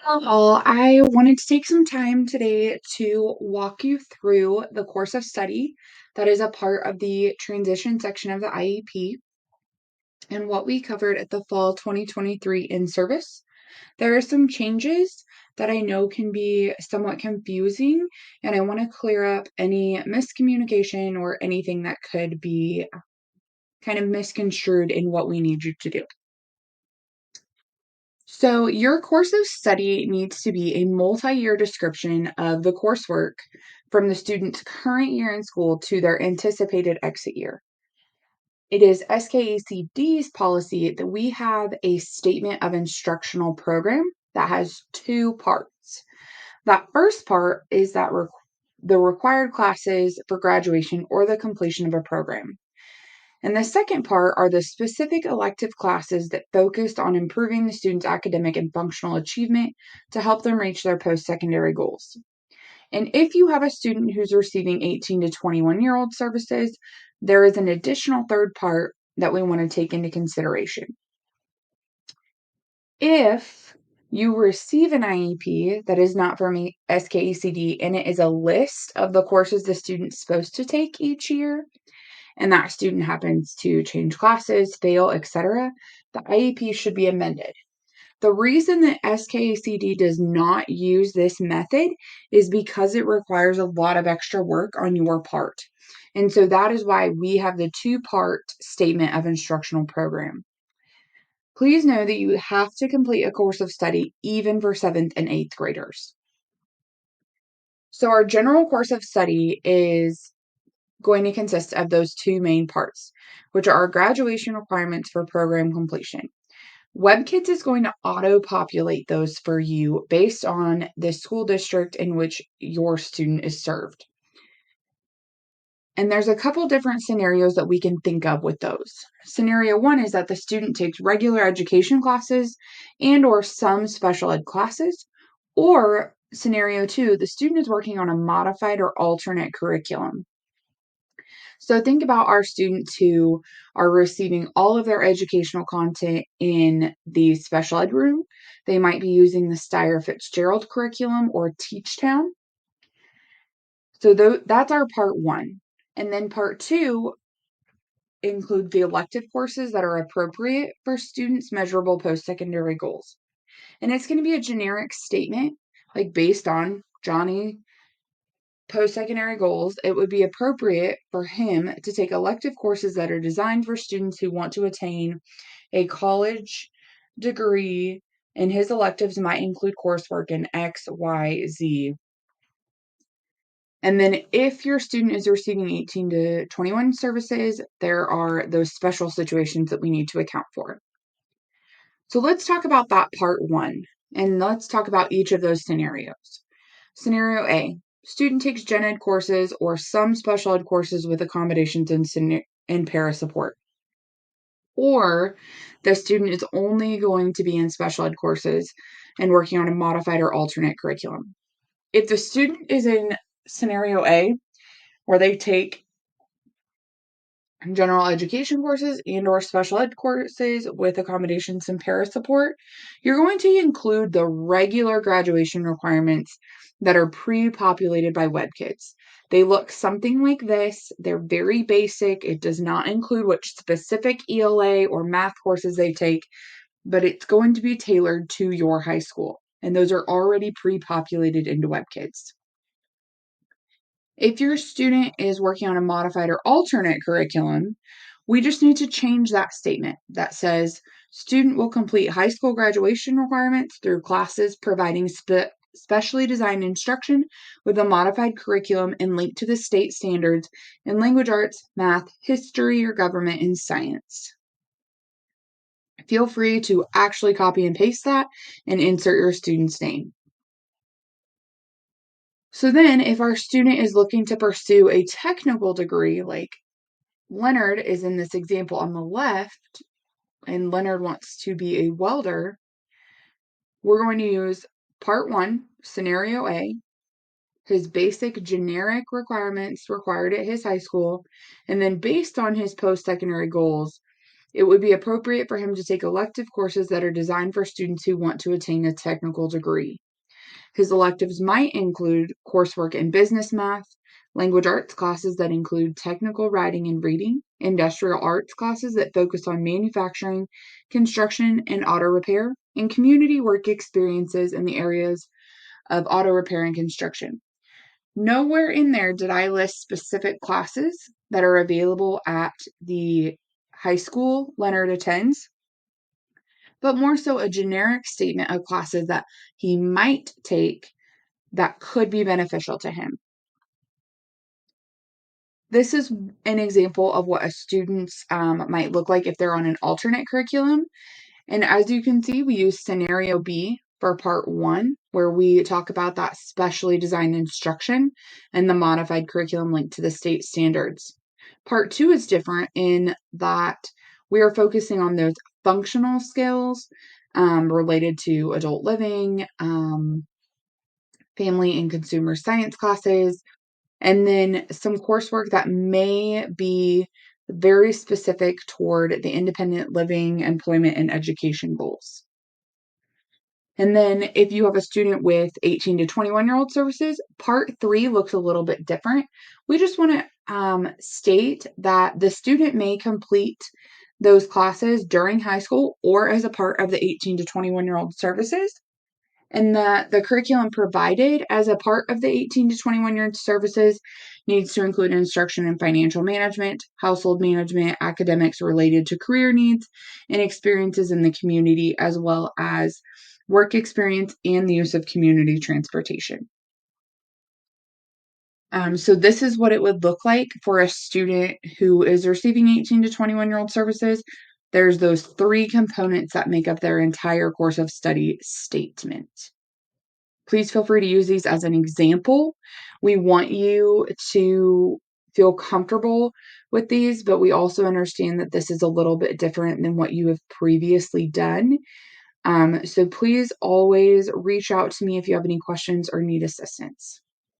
Hello, all. I wanted to take some time today to walk you through the course of study that is a part of the transition section of the IEP and what we covered at the fall 2023 in-service. There are some changes that I know can be somewhat confusing, and I want to clear up any miscommunication or anything that could be kind of misconstrued in what we need you to do. So, your course of study needs to be a multi-year description of the coursework from the student's current year in school to their anticipated exit year. It is SKACD's policy that we have a statement of instructional program that has two parts. That first part is the required classes for graduation or the completion of a program. And the second part are the specific elective classes that focused on improving the student's academic and functional achievement to help them reach their post-secondary goals. And if you have a student who's receiving 18 to 21-year-old services, there is an additional third part that we want to take into consideration. If you receive an IEP that is not from SKACD and it is a list of the courses the student's supposed to take each year, and that student happens to change classes, fail, etc., the IEP should be amended. The reason that SKACD does not use this method is because it requires a lot of extra work on your part. And so that is why we have the two-part statement of instructional program. Please know that you have to complete a course of study even for 7th and 8th graders. So our general course of study is going to consist of those two main parts, which are our graduation requirements for program completion. WebKids is going to auto-populate those for you based on the school district in which your student is served. And there's a couple different scenarios that we can think of with those. Scenario one is that the student takes regular education classes and or some special ed classes. Or scenario two, the student is working on a modified or alternate curriculum. So think about our students who are receiving all of their educational content in the special ed room. They might be using the Steyer Fitzgerald curriculum or TeachTown. So that's our part one. And then part two include the elective courses that are appropriate for students' measurable post-secondary goals. And it's going to be a generic statement, like based on Johnny post-secondary goals, it would be appropriate for him to take elective courses that are designed for students who want to attain a college degree, and his electives might include coursework in X, Y, Z. And then if your student is receiving 18 to 21 services, there are those special situations that we need to account for. So let's talk about that part one, and let's talk about each of those scenarios. Scenario A, student takes gen ed courses or some special ed courses with accommodations and para support. Or the student is only going to be in special ed courses and working on a modified or alternate curriculum. If the student is in scenario A, where they take general education courses and or special ed courses with accommodations and para support, you're going to include the regular graduation requirements that are pre-populated by WebKids. They look something like this. They're very basic. It does not include which specific ELA or math courses they take, but it's going to be tailored to your high school. And those are already pre-populated into WebKids. If your student is working on a modified or alternate curriculum, we just need to change that statement that says student will complete high school graduation requirements through classes providing specially designed instruction with a modified curriculum and linked to the state standards in language arts, math, history, or government and science. Feel free to actually copy and paste that and insert your student's name. So then if our student is looking to pursue a technical degree, like Leonard is in this example on the left, and Leonard wants to be a welder, we're going to use part one, scenario A, his basic generic requirements required at his high school, and then based on his post-secondary goals, It would be appropriate for him to take elective courses that are designed for students who want to attain a technical degree. His electives might include coursework in business math, language arts classes that include technical writing and reading, industrial arts classes that focus on manufacturing, construction, and auto repair, and community work experiences in the areas of auto repair and construction. Nowhere in there did I list specific classes that are available at the high school Leonard attends, but more so a generic statement of classes that he might take that could be beneficial to him. This is an example of what a student might look like if they're on an alternate curriculum. And as you can see, we use scenario B for part 1, where we talk about that specially designed instruction and the modified curriculum linked to the state standards. Part 2 is different in that we are focusing on those functional skills related to adult living, family and consumer science classes, and then some coursework that may be very specific toward the independent living, employment, and education goals. And then if you have a student with 18 to 21-year-old services, part 3 looks a little bit different. We just want to state that the student may complete those classes during high school or as a part of the 18 to 21-year-old services, and that the curriculum provided as a part of the 18 to 21-year services needs to include instruction in financial management, household management, academics related to career needs, and experiences in the community, as well as work experience and the use of community transportation. So this is what it would look like for a student who is receiving 18 to 21-year-old services. There's those 3 components that make up their entire course of study statement. Please feel free to use these as an example. We want you to feel comfortable with these, but we also understand that this is a little bit different than what you have previously done. So please always reach out to me if you have any questions or need assistance.